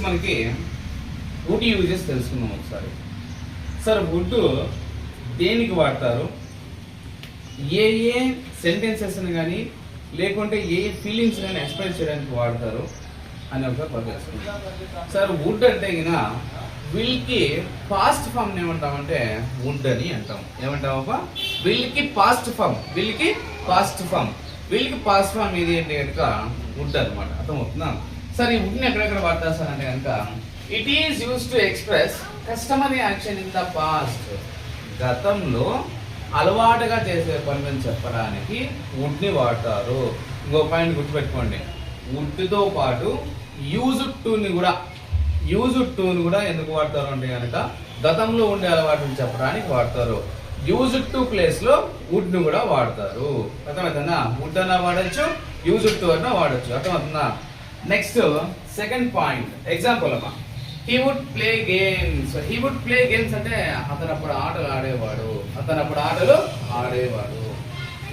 మనకి would uses తెలుసుకుందాం ఒకసారి. సార్ వుడ్ దేనికి వాడతారు, ఏ ఏ సెంటెన్సెస్ని కానీ లేకుంటే ఏ ఫీలింగ్స్ కానీ ఎక్స్ప్రెస్ చేయడానికి వాడతారు అని ఒకసారి తెలుసుకుందాం. సార్ వుడ్ అంటే గిన విల్కి పాస్ట్ ఫామ్ ఏమంటామంటే వుడ్ అని అంటాం. ఏమంటామప్ప? విల్కి పాస్ట్ ఫామ్. విల్కి పాస్ట్ ఫామ్. విల్కి పాస్ట్ ఫామ్ ఇది అంటే కనుక వుడ్ అనమాట. అర్థమవుతుందా? సార్ ఈ వుడ్ని ఎక్కడెక్కడ వాడతారు సార్ అంటే కనుక it is use to express customary action in the past. గతంలో అలవాటుగా చేసే పనులను చెప్పడానికి వుడ్ని వాడతారు. ఇంకో పాయింట్ గుర్తుపెట్టుకోండి, వుడ్తో పాటు యూజ్డ్ టూని కూడా ఎందుకు వాడతారు అంటే కనుక గతంలో ఉండే అలవాటుని చెప్పడానికి వాడతారు. యూజ్డ్ టు ప్లేస్ లో వుడ్ ను కూడా వాడతారు. అర్థమవుతుందా? వుడ్ అన్నా వాడచ్చు, యూజ్డ్ టు అన్నా వాడచ్చు. అర్థమవుతుందా? నెక్స్ట్ సెకండ్ పాయింట్ ఎగ్జాంపుల్ అమ్మా. He would play games. He would play games అంటే అతను అప్పుడు ఆటలు ఆడేవాడు.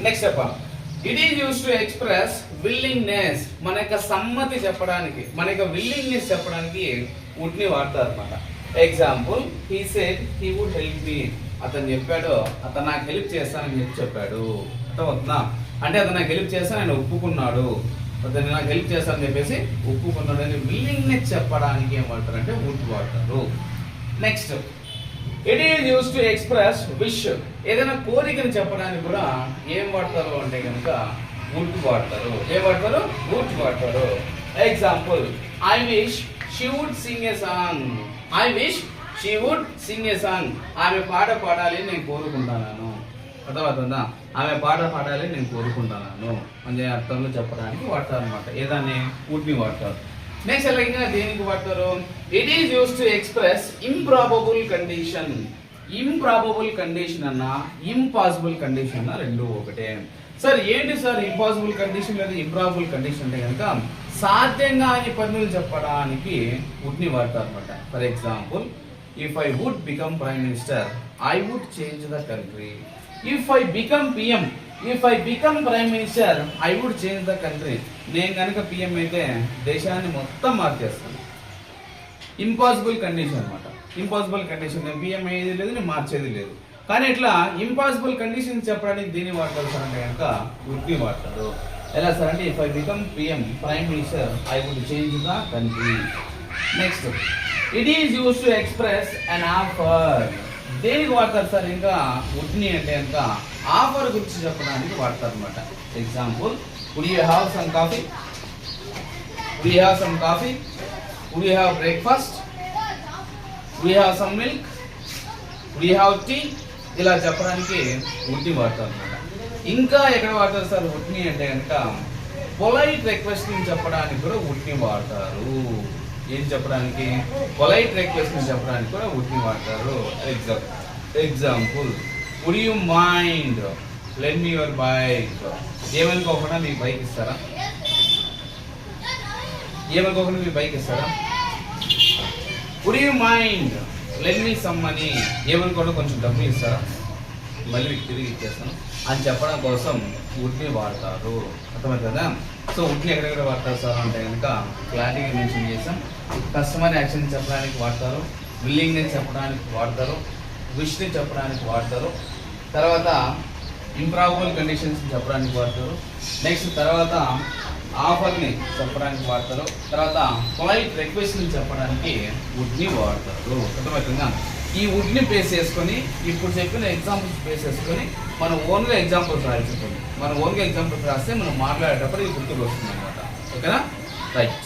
నెక్స్ట్ అప్ప it is use to express willingness. మన యొక్క సమ్మతి చెప్పడానికి, మన యొక్క విల్లింగ్నెస్ చెప్పడానికి వుడ్ ని వాడతారు అనమాట. Example, he said he would help me. అతను చెప్పాడు అతను నాకు హెల్ప్ చేస్తానని చెప్పాడు. అర్థమవుతుందా? అంటే అతను నాకు హెల్ప్ చేస్తాను, ఆయన ఒప్పుకున్నాడు. అతను నాకు హెల్ప్ చేస్తానని చెప్పేసి ఒప్పుకున్నాడు అని విల్లింగ్నెస్ చెప్పడానికి ఏం వాడతారు అంటే వుడ్ వాడతారు. Next it is use to express wish. ఏదైనా కోరికను చెప్పడానికి కూడా ఏం వాడతారు అంటే కనుక వుడ్ వాడతారు. ఏం వాడతారు? వుడ్ వాడతారు. Example, I wish she would sing a song. I wish she would sing a song. ఆమె పాట పాడాలి నేను కోరుకుంటున్నాను. అర్థమవుతుందా? ఆమె పాట పాడాలి నేను కోరుకుంటున్నాను అనే అర్థంలో చెప్పడానికి వాడతారు అనమాట. ఏదాన్ని? వుడ్ని వాడతారు. నెక్స్ట్ అలాగే దేనికి వాడతారు? It is use to express improbable condition. Improbable condition అన్నా ఇంపాసిబుల్ కండిషన్ అన్నా రెండు ఒకటే. సార్ ఏంటి సార్ ఇంపాసిబుల్ కండిషన్ లేదా ఇంప్రాబబుల్ కండిషన్ అంటే కనుక సాధ్యంగా అని పనులు చెప్పడానికి వుడ్ని వాడతారు అనమాట. For example, if I would become prime minister I would change the country. If I become PM, if I become prime minister I would change the country. నేను కనుక పిఎం అయితే దేశాన్ని మొత్తం మార్చేస్తాను. ఇంపాసిబుల్ కండిషన్ అనమాట. ఇంపాసిబుల్ కండిషన్, నేను PM అయ్యేది లేదు, నేను మార్చేది లేదు. కానీ ఇట్లా ఇంపాసిబుల్ కండిషన్ చెప్పడానికి దీన్ని వాడతారు సార్ అంటే కనుక వుడ్ని వాడతారు. ఎలా సార్ అంటే if I become PM prime minister I would change the country. Next it is use to express an offer. దేనికి వాడతారు సార్ ఇంకా వుడ్ని అంటే కనుక ఆఫర్ గురించి చెప్పడానికి వాడతారు అనమాట. Example, would you have some coffee, would you have some coffee, would you have breakfast, would you have some milk, would you have tea. ఇలా చెప్పడానికి వుడ్ని వాడతారు అనమాట. ఇంకా ఎక్కడ వాడతారు సార్ వుడ్ని అంటే కనుక పొలైట్ రిక్వెస్ట్ ని చెప్పడానికి కూడా వుడ్ని వాడతారు. ఏం చెప్పడానికి? పొలైట్ రిక్వెస్ట్ ని చెప్పడానికి కూడా వుడ్ని వాడతారు. Example, would you mind lend me your bike. ఏమనుకోకుండా మీకు బైక్ ఇస్తారా? ఏమనుకోకుండా మీకు బైక్ ఇస్తారా? Would you mind lend me some money. ఏమనుకోకుండా కొంచెం డబ్బులు ఇస్తారా? మళ్ళీ మీకు తిరిగి ఇచ్చేస్తాను అని చెప్పడం కోసం వుడ్ని వాడతారు. అర్థమవుతుందా? సో వుడ్ని ఎక్కడెక్కడ వాడతారు సార్ అంటే కనుక క్లారిటీగా మెన్షన్ చేసాం. కస్టమర్ యాక్షన్ చెప్పడానికి వాడతారు, విల్లింగ్నెస్ చెప్పడానికి వాడతారు, విష్ని చెప్పడానికి వాడతారు, తర్వాత ఇంప్రాబబుల్ కండిషన్స్ చెప్పడానికి వాడతారు, నెక్స్ట్ తర్వాత ఆఫర్ని చెప్పడానికి వాడతారు, తర్వాత పొలైట్ రిక్వెస్ట్ని చెప్పడానికి వుడ్ని వాడతారు. అర్థమవుతుందా? ఈ వుడ్ని బేస్ చేసుకొని ఇప్పుడు చెప్పిన ఎగ్జాంపుల్స్ బేస్ చేసుకొని మనం ఓన్గా ఎగ్జాంపుల్స్ రాయాల్సి ఉంటుంది. మనం ఓన్గా ఎగ్జాంపుల్స్ రాస్తే మనం మాట్లాడేటప్పుడు ఇది గుర్తుకు వస్తుంది అనమాట. ఓకేనా? రైట్.